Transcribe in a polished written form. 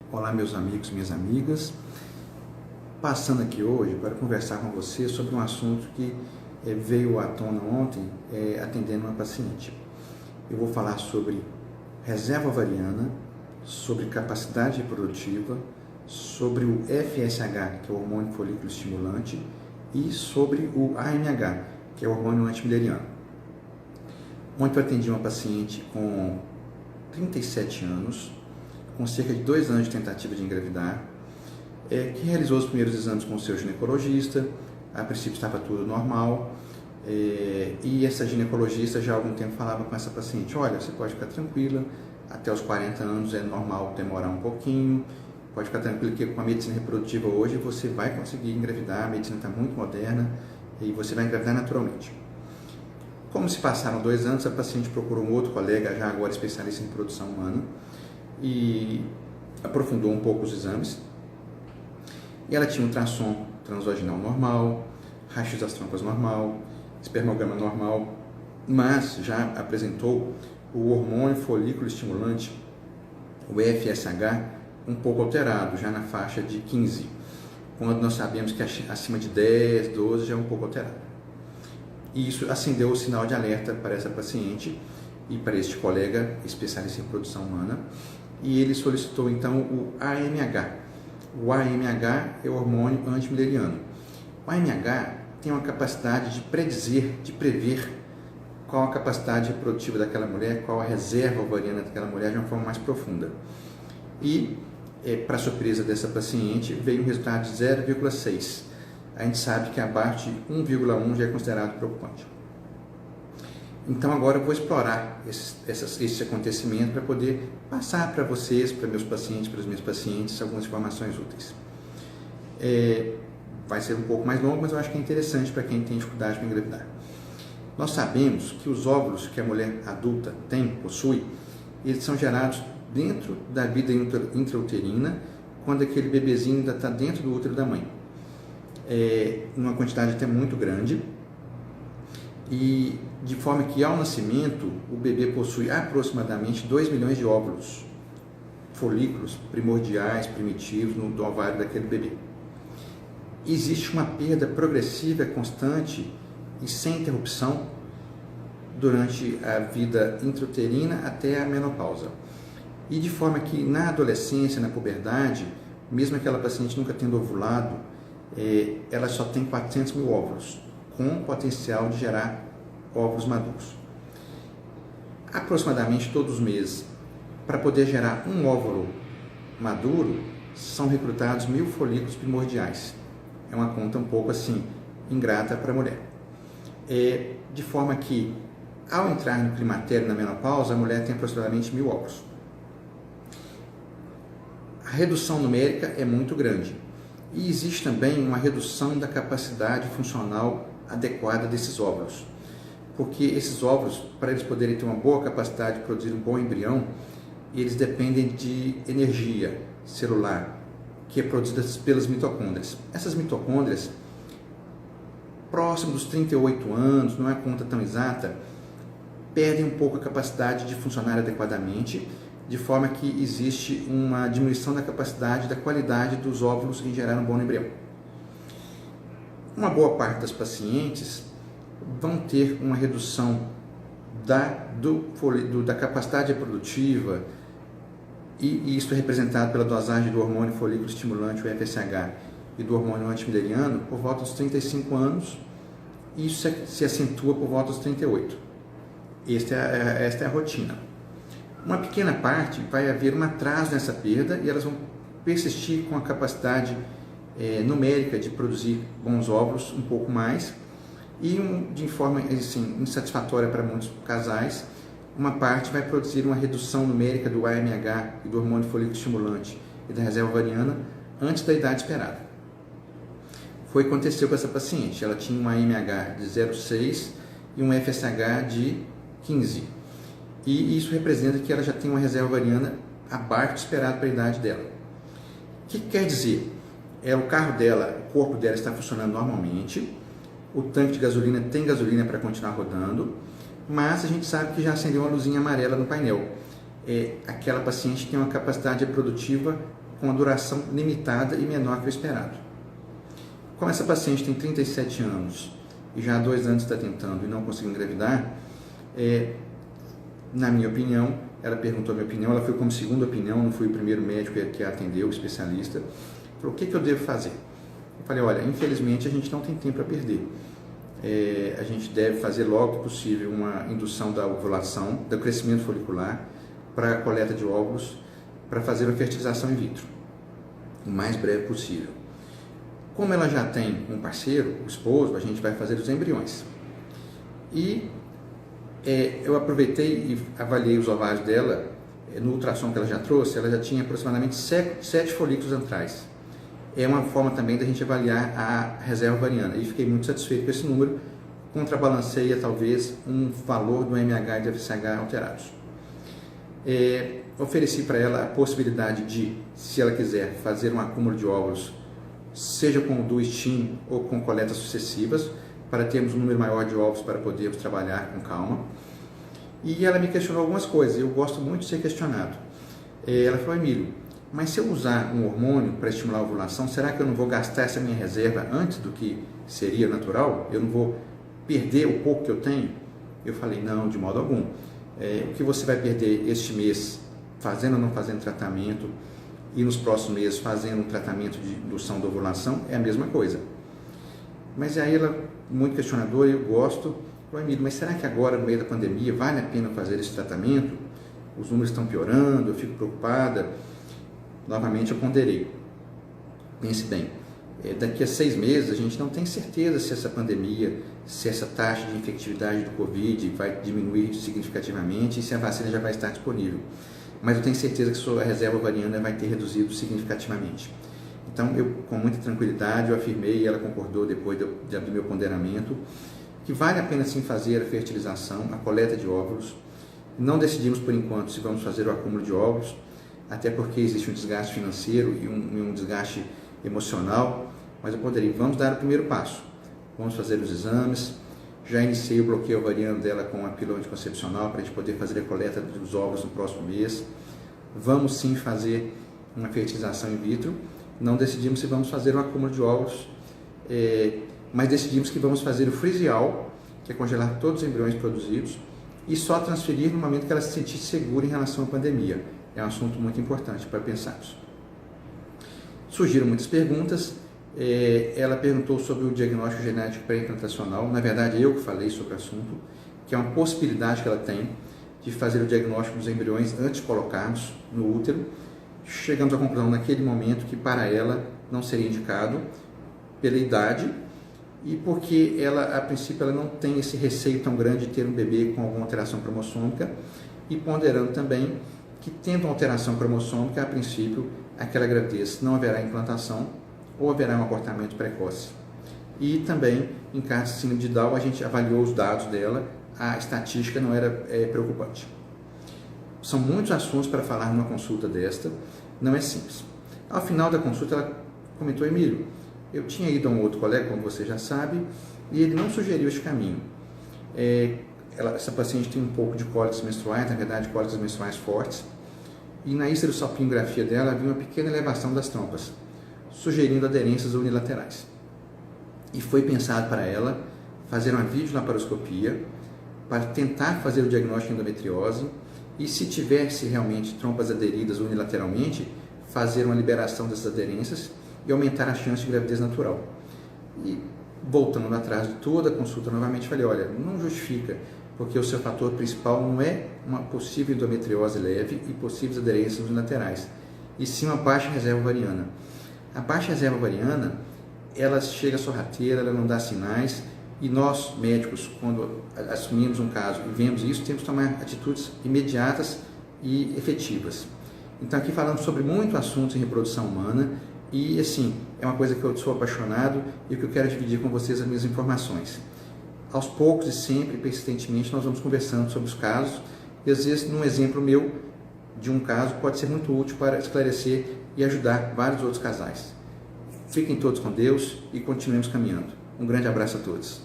Olá, meus amigos, minhas amigas. Passando aqui hoje para conversar com você sobre um assunto que veio à tona ontem, atendendo uma paciente. Eu vou falar sobre reserva ovariana, sobre capacidade reprodutiva, sobre o FSH, que é o hormônio folículo estimulante, e sobre o AMH, que é o hormônio antimileriano. Ontem eu atendi uma paciente com 37 anos, com cerca de 2 anos de tentativa de engravidar, que realizou os primeiros exames com o seu ginecologista. A princípio estava tudo normal, e essa ginecologista já há algum tempo falava com essa paciente: olha, você pode ficar tranquila, até os 40 anos é normal demorar um pouquinho, pode ficar tranquila que com a medicina reprodutiva hoje você vai conseguir engravidar, a medicina está muito moderna e você vai engravidar naturalmente. Como se passaram 2 anos, a paciente procurou um outro colega, já agora especialista em reprodução humana, e aprofundou um pouco os exames. E ela tinha um ultrassom transvaginal normal, raio-x das trompas normal, espermograma normal, mas já apresentou o hormônio folículo estimulante, o FSH, um pouco alterado, já na faixa de 15, quando nós sabemos que acima de 10, 12 já é um pouco alterado. E isso acendeu o sinal de alerta para essa paciente e para este colega especialista em reprodução humana, e ele solicitou então o AMH. O AMH é o hormônio antimileriano. O AMH tem uma capacidade de predizer, de prever qual a capacidade reprodutiva daquela mulher, qual a reserva ovariana daquela mulher de uma forma mais profunda. E, para surpresa dessa paciente, veio um resultado de 0,6. A gente sabe que abaixo de 1,1 já é considerado preocupante. Então agora eu vou explorar esse acontecimento para poder passar para vocês, para meus pacientes, para os meus pacientes, algumas informações úteis. Vai ser um pouco mais longo, mas eu acho que é interessante para quem tem dificuldade para engravidar. Nós sabemos que os óvulos que a mulher adulta possui, eles são gerados dentro da vida intrauterina, quando aquele bebezinho ainda está dentro do útero da mãe. Numa quantidade até muito grande, e de forma que ao nascimento o bebê possui aproximadamente 2 milhões de óvulos, folículos primordiais, primitivos no ovário daquele bebê. Existe uma perda progressiva, constante e sem interrupção durante a vida intrauterina até a menopausa. E de forma que na adolescência, na puberdade, mesmo aquela paciente nunca tendo ovulado, ela só tem 400 mil óvulos, com potencial de gerar óvulos maduros. Aproximadamente todos os meses, para poder gerar um óvulo maduro, são recrutados 1000 folículos primordiais. É uma conta um pouco assim, ingrata para a mulher. De forma que, ao entrar no climatério, na menopausa, a mulher tem aproximadamente 1000 óvulos. A redução numérica é muito grande. E existe também uma redução da capacidade funcional adequada desses óvulos, porque esses óvulos, para eles poderem ter uma boa capacidade de produzir um bom embrião, eles dependem de energia celular, que é produzida pelas mitocôndrias. Essas mitocôndrias, próximo dos 38 anos, não é conta tão exata, perdem um pouco a capacidade de funcionar adequadamente, de forma que existe uma diminuição da capacidade, da qualidade dos óvulos em gerar um bom embrião. Uma boa parte das pacientes vão ter uma redução da capacidade reprodutiva, e isso é representado pela dosagem do hormônio folículo estimulante, o FSH, e do hormônio antimileriano por volta dos 35 anos, e isso se acentua por volta dos 38. Esta é a rotina. Uma pequena parte vai haver um atraso nessa perda, e elas vão persistir com a capacidade numérica de produzir bons óvulos um pouco mais, e de forma assim, insatisfatória para muitos casais, uma parte vai produzir uma redução numérica do AMH e do hormônio folículo estimulante e da reserva ovariana antes da idade esperada. Foi o que aconteceu com essa paciente. Ela tinha um AMH de 0,6 e um FSH de 15, e isso representa que ela já tem uma reserva ovariana abaixo do esperado para a idade dela. O que quer dizer? O carro dela, o corpo dela está funcionando normalmente, o tanque de gasolina tem gasolina para continuar rodando, mas a gente sabe que já acendeu uma luzinha amarela no painel. Aquela paciente tem uma capacidade reprodutiva com a duração limitada e menor que o esperado. Como essa paciente tem 37 anos e já há 2 anos está tentando e não conseguiu engravidar, na minha opinião, ela perguntou a minha opinião, ela foi como segunda opinião, não fui o primeiro médico que a atendeu, o especialista. Falou, o que eu devo fazer? Eu falei, olha, infelizmente a gente não tem tempo para perder. A gente deve fazer logo que possível uma indução da ovulação, do crescimento folicular, para a coleta de óvulos, para fazer a fertilização in vitro, o mais breve possível. Como ela já tem um parceiro, o esposo, a gente vai fazer os embriões. E eu aproveitei e avaliei os ovários dela, no ultrassom que ela já trouxe, ela já tinha aproximadamente 7 folículos antrais. É uma forma também da gente avaliar a reserva ovariana, e fiquei muito satisfeito com esse número, contrabalanceia talvez um valor do MH e do FSH alterados. Ofereci para ela a possibilidade de, se ela quiser, fazer um acúmulo de óvulos, seja com o do STIM ou com coletas sucessivas, para termos um número maior de ovos para podermos trabalhar com calma. E ela me questionou algumas coisas, eu gosto muito de ser questionado. Ela falou, Emílio, mas se eu usar um hormônio para estimular a ovulação, será que eu não vou gastar essa minha reserva antes do que seria natural? Eu não vou perder o pouco que eu tenho? Eu falei, não, de modo algum. O que você vai perder este mês fazendo ou não fazendo tratamento e nos próximos meses fazendo um tratamento de indução da ovulação é a mesma coisa. Mas aí ela, muito questionadora, eu gosto, falou, Emílio, mas será que agora, no meio da pandemia, vale a pena fazer esse tratamento? Os números estão piorando, eu fico preocupada. Novamente eu ponderei. Pense bem, daqui a 6 meses a gente não tem certeza se essa pandemia, se essa taxa de infectividade do Covid vai diminuir significativamente e se a vacina já vai estar disponível. Mas eu tenho certeza que sua reserva ovariana vai ter reduzido significativamente. Então, eu, com muita tranquilidade, eu afirmei, e ela concordou depois do meu ponderamento, que vale a pena sim fazer a fertilização, a coleta de óvulos. Não decidimos por enquanto se vamos fazer o acúmulo de óvulos, até porque existe um desgaste financeiro e um desgaste emocional, mas eu poderia, vamos dar o primeiro passo, vamos fazer os exames, já iniciei o bloqueio ovariano dela com a pílula anticoncepcional para a gente poder fazer a coleta dos óvulos no próximo mês, vamos sim fazer uma fertilização in vitro, não decidimos se vamos fazer um acúmulo de óvulos, mas decidimos que vamos fazer o freeze-all, que é congelar todos os embriões produzidos, e só transferir no momento que ela se sentisse segura em relação à pandemia. É um assunto muito importante para pensarmos. Surgiram muitas perguntas. Ela perguntou sobre o diagnóstico genético pré-implantacional. Na verdade, eu que falei sobre o assunto, que é uma possibilidade que ela tem de fazer o diagnóstico dos embriões antes de colocarmos no útero. Chegamos à conclusão naquele momento que para ela não seria indicado pela idade e porque ela, a princípio, ela não tem esse receio tão grande de ter um bebê com alguma alteração cromossômica e ponderando também que tendo uma alteração cromossômica, a princípio, aquela gravidez não haverá implantação ou haverá um abortamento precoce. E também, em caso de síndrome de Down, a gente avaliou os dados dela, a estatística não era preocupante. São muitos assuntos para falar numa consulta desta, não é simples. Ao final da consulta, ela comentou, Emílio, eu tinha ido a um outro colega, como você já sabe, e ele não sugeriu este caminho. Essa paciente tem um pouco de cólicas menstruais, na verdade, cólicas menstruais fortes, e na histerosalpingografia dela havia uma pequena elevação das trompas, sugerindo aderências unilaterais. E foi pensado para ela fazer uma videolaparoscopia para tentar fazer o diagnóstico de endometriose e, se tivesse realmente trompas aderidas unilateralmente, fazer uma liberação dessas aderências e aumentar a chance de gravidez natural. E, voltando atrás de toda a consulta, novamente falei, olha, não justifica, porque o seu fator principal não é uma possível endometriose leve e possíveis aderências unilaterais, e sim uma baixa reserva ovariana. A baixa reserva ovariana, ela chega sorrateira, ela não dá sinais, e nós, médicos, quando assumimos um caso e vemos isso, temos que tomar atitudes imediatas e efetivas. Então, aqui falamos sobre muito assuntos em reprodução humana, e assim, é uma coisa que eu sou apaixonado e que eu quero dividir com vocês as minhas informações. Aos poucos e sempre, persistentemente, nós vamos conversando sobre os casos, e às vezes, num exemplo meu, de um caso, pode ser muito útil para esclarecer e ajudar vários outros casais. Fiquem todos com Deus e continuemos caminhando. Um grande abraço a todos.